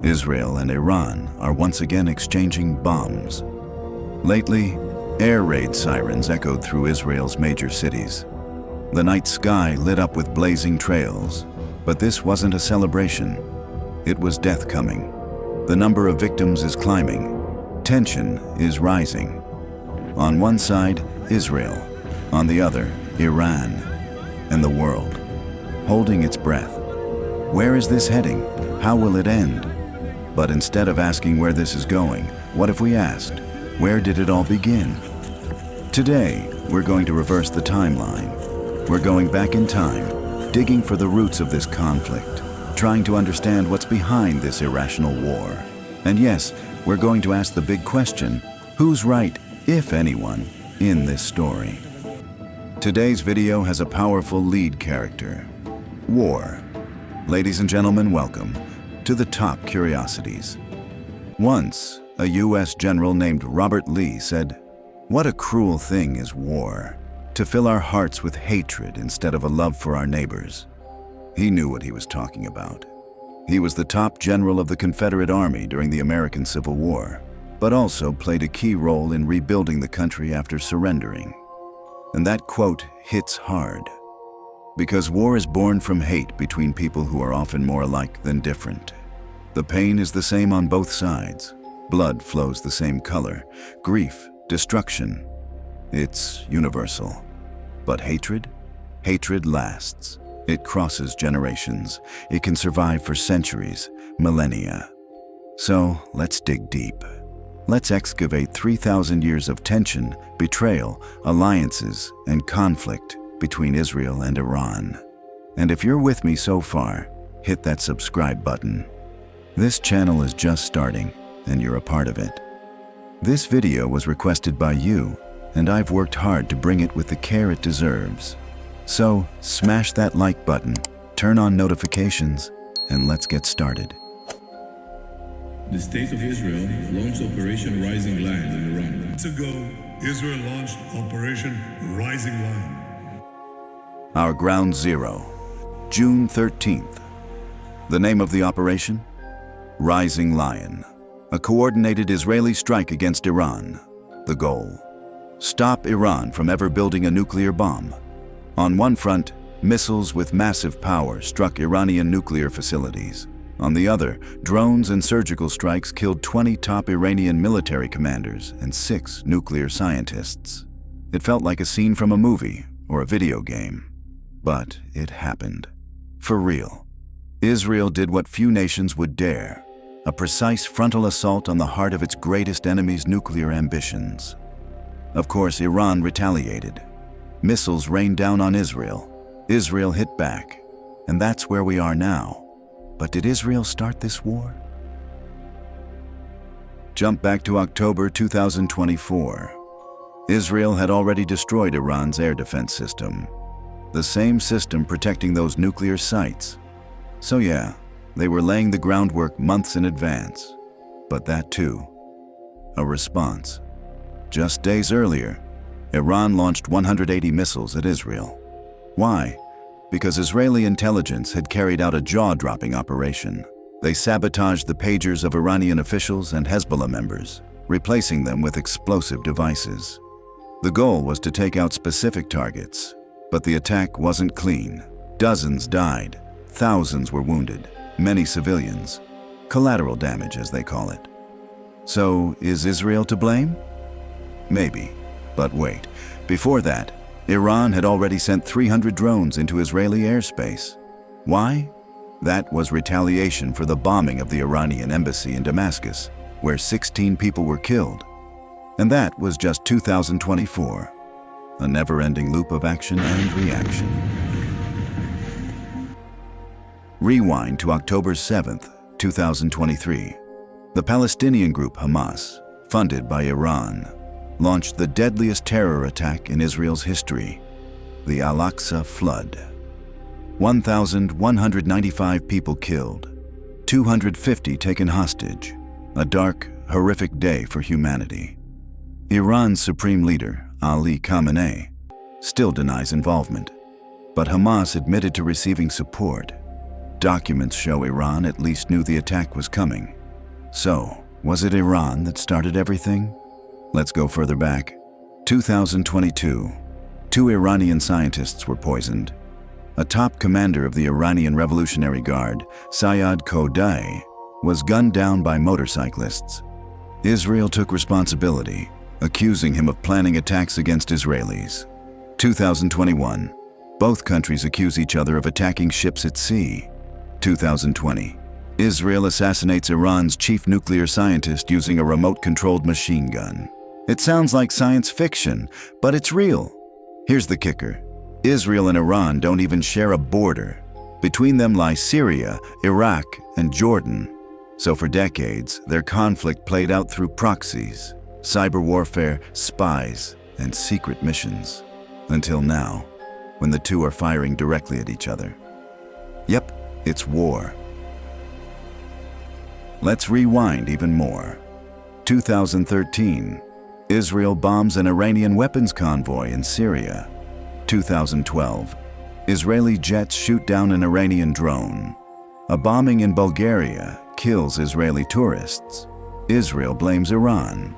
Israel and Iran are once again exchanging bombs. Lately, air raid sirens echoed through Israel's major cities. The night sky lit up with blazing trails, but this wasn't a celebration. It was death coming. The number of victims is climbing. Tension is rising. On one side, Israel. On the other, Iran. And the world, holding its breath. Where is this heading? How will it end? But instead of asking where this is going, what if we asked, where did it all begin? Today, we're going to reverse the timeline. We're going back in time, digging for the roots of this conflict, trying to understand what's behind this irrational war. And yes, we're going to ask the big question, who's right, if anyone, in this story? Today's video has a powerful lead character, war. Ladies and gentlemen, welcome to the top curiosities. Once, a U.S. general named Robert Lee said, "What a cruel thing is war, to fill our hearts with hatred instead of a love for our neighbors." He knew what he was talking about. He was the top general of the Confederate Army during the American Civil War, but also played a key role in rebuilding the country after surrendering. And that quote hits hard, because war is born from hate between people who are often more alike than different. The pain is the same on both sides. Blood flows the same color. Grief, destruction. It's universal. But hatred? Hatred lasts. It crosses generations. It can survive for centuries, millennia. So let's dig deep. Let's excavate 3,000 years of tension, betrayal, alliances, and conflict between Israel and Iran. And if you're with me so far, hit that subscribe button. This channel is just starting, and you're a part of it. This video was requested by you, and I've worked hard to bring it with the care it deserves. So, smash that like button, turn on notifications, and let's get started. The State of Israel launched Operation Rising Lion in Iran. Months ago, Israel launched Operation Rising Lion. Our Ground Zero, June 13th. The name of the operation? Rising Lion, a coordinated Israeli strike against Iran. The goal: stop Iran from ever building a nuclear bomb. On one front, missiles with massive power struck Iranian nuclear facilities. On the other, drones and surgical strikes killed 20 top Iranian military commanders and 6 nuclear scientists. It felt like a scene from a movie or a video game. But it happened. For real. Israel did what few nations would dare: a precise frontal assault on the heart of its greatest enemy's nuclear ambitions. Of course, Iran retaliated. Missiles rained down on Israel. Israel hit back. And that's where we are now. But did Israel start this war? Jump back to October 2024. Israel had already destroyed Iran's air defense system. The same system protecting those nuclear sites. So yeah, they were laying the groundwork months in advance. But that too, a response. Just days earlier, Iran launched 180 missiles at Israel. Why? Because Israeli intelligence had carried out a jaw-dropping operation. They sabotaged the pagers of Iranian officials and Hezbollah members, replacing them with explosive devices. The goal was to take out specific targets, but the attack wasn't clean. Dozens died, thousands were wounded, many civilians. Collateral damage, as they call it. So, is Israel to blame? Maybe. But wait, before that, Iran had already sent 300 drones into Israeli airspace. Why? That was retaliation for the bombing of the Iranian embassy in Damascus, where 16 people were killed. And that was just 2024. A never-ending loop of action and reaction. Rewind to October 7th, 2023. The Palestinian group Hamas, funded by Iran, launched the deadliest terror attack in Israel's history, the Al-Aqsa Flood. 1,195 people killed, 250 taken hostage, a dark, horrific day for humanity. Iran's supreme leader, Ali Khamenei, still denies involvement, but Hamas admitted to receiving support. Documents show Iran at least knew the attack was coming. So, was it Iran that started everything? Let's go further back. 2022. 2 Iranian scientists were poisoned. A top commander of the Iranian Revolutionary Guard, Sayyad Kodai, was gunned down by motorcyclists. Israel took responsibility, accusing him of planning attacks against Israelis. 2021. Both countries accuse each other of attacking ships at sea. 2020. Israel assassinates Iran's chief nuclear scientist using a remote-controlled machine gun. It sounds like science fiction, but it's real. Here's the kicker. Israel and Iran don't even share a border. Between them lie Syria, Iraq, and Jordan. So for decades, their conflict played out through proxies, cyber warfare, spies, and secret missions. Until now, when the two are firing directly at each other. Yep, it's war. Let's rewind even more. 2013. Israel bombs an Iranian weapons convoy in Syria. 2012. Israeli jets shoot down an Iranian drone. A bombing in Bulgaria kills Israeli tourists. Israel blames Iran.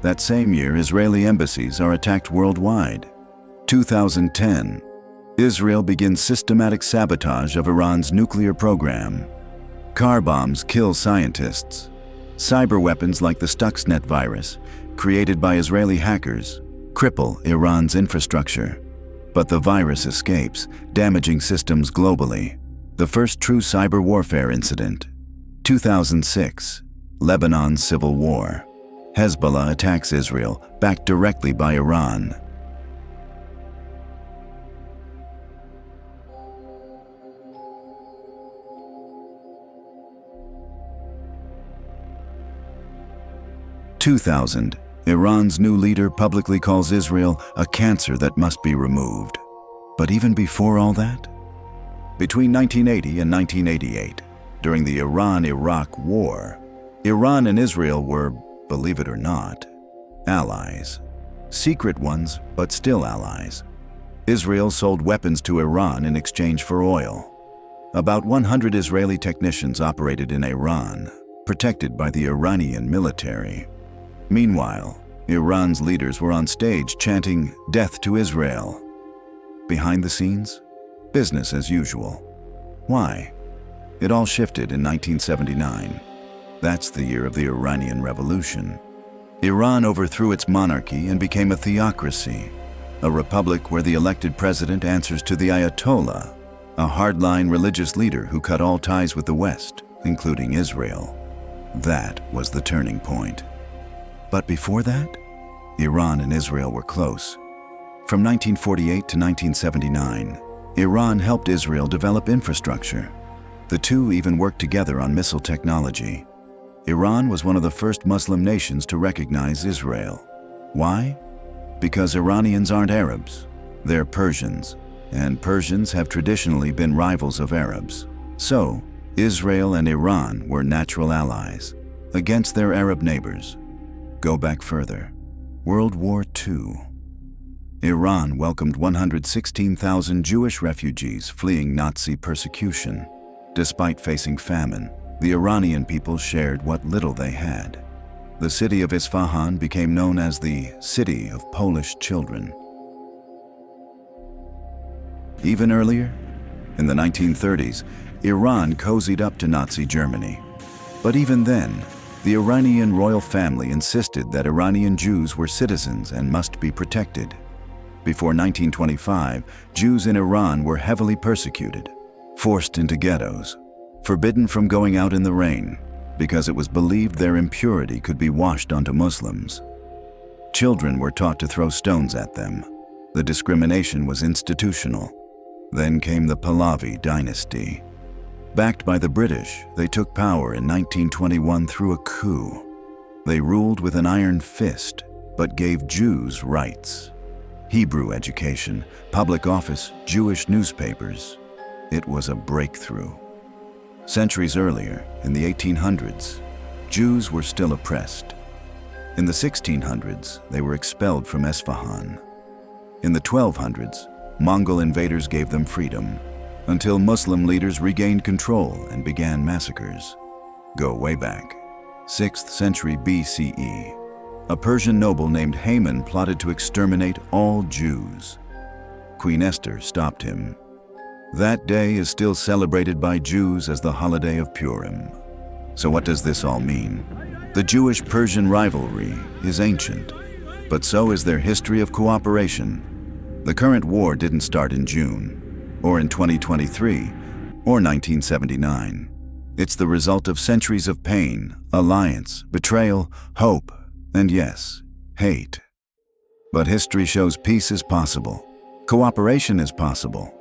That same year, Israeli embassies are attacked worldwide. 2010. Israel begins systematic sabotage of Iran's nuclear program. Car bombs kill scientists. Cyber weapons like the Stuxnet virus, created by Israeli hackers, cripple Iran's infrastructure. But the virus escapes, damaging systems globally. The first true cyber warfare incident. 2006. Lebanon's civil war. Hezbollah attacks Israel, backed directly by Iran. (2000) Iran's new leader publicly calls Israel a cancer that must be removed. But even before all that? Between 1980 and 1988, during the Iran-Iraq War, Iran and Israel were, believe it or not, allies. Secret ones, but still allies. Israel sold weapons to Iran in exchange for oil. About 100 Israeli technicians operated in Iran, protected by the Iranian military. Meanwhile, Iran's leaders were on stage chanting, "Death to Israel." Behind the scenes, business as usual. Why? It all shifted in 1979. That's the year of the Iranian Revolution. Iran overthrew its monarchy and became a theocracy, a republic where the elected president answers to the Ayatollah, a hardline religious leader who cut all ties with the West, including Israel. That was the turning point. But before that, Iran and Israel were close. From 1948 to 1979, Iran helped Israel develop infrastructure. The two even worked together on missile technology. Iran was one of the first Muslim nations to recognize Israel. Why? Because Iranians aren't Arabs, they're Persians, and Persians have traditionally been rivals of Arabs. So, Israel and Iran were natural allies against their Arab neighbors. Go back further. World War II. Iran welcomed 116,000 Jewish refugees fleeing Nazi persecution. Despite facing famine, the Iranian people shared what little they had. The city of Isfahan became known as the City of Polish Children. Even earlier, in the 1930s, Iran cozied up to Nazi Germany. But even then, the Iranian royal family insisted that Iranian Jews were citizens and must be protected. Before 1925, Jews in Iran were heavily persecuted, forced into ghettos, forbidden from going out in the rain, because it was believed their impurity could be washed onto Muslims. Children were taught to throw stones at them. The discrimination was institutional. Then came the Pahlavi dynasty. Backed by the British, they took power in 1921 through a coup. They ruled with an iron fist, but gave Jews rights. Hebrew education, public office, Jewish newspapers. It was a breakthrough. Centuries earlier, in the 1800s, Jews were still oppressed. In the 1600s, they were expelled from Esfahan. In the 1200s, Mongol invaders gave them freedom. until Muslim leaders regained control and began massacres. Go way back. 6th century BCE. A Persian noble named Haman plotted to exterminate all Jews. Queen Esther stopped him. That day is still celebrated by Jews as the holiday of Purim. So what does this all mean? The Jewish-Persian rivalry is ancient, but so is their history of cooperation. The current war didn't start in June, or in 2023, or 1979. It's the result of centuries of pain, alliance, betrayal, hope, and yes, hate. But history shows peace is possible. Cooperation is possible.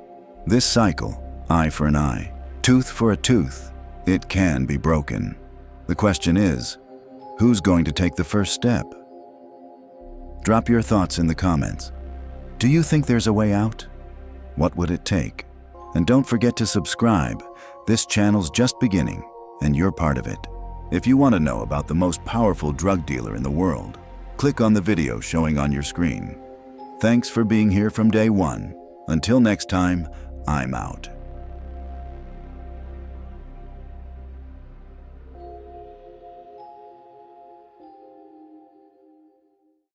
This cycle, eye for an eye, tooth for a tooth, it can be broken. The question is, who's going to take the first step? Drop your thoughts in the comments. Do you think there's a way out? What would it take? And don't forget to subscribe. This channel's just beginning, and you're part of it. If you want to know about the most powerful drug dealer in the world, click on the video showing on your screen. Thanks for being here from day one. Until next time, I'm out.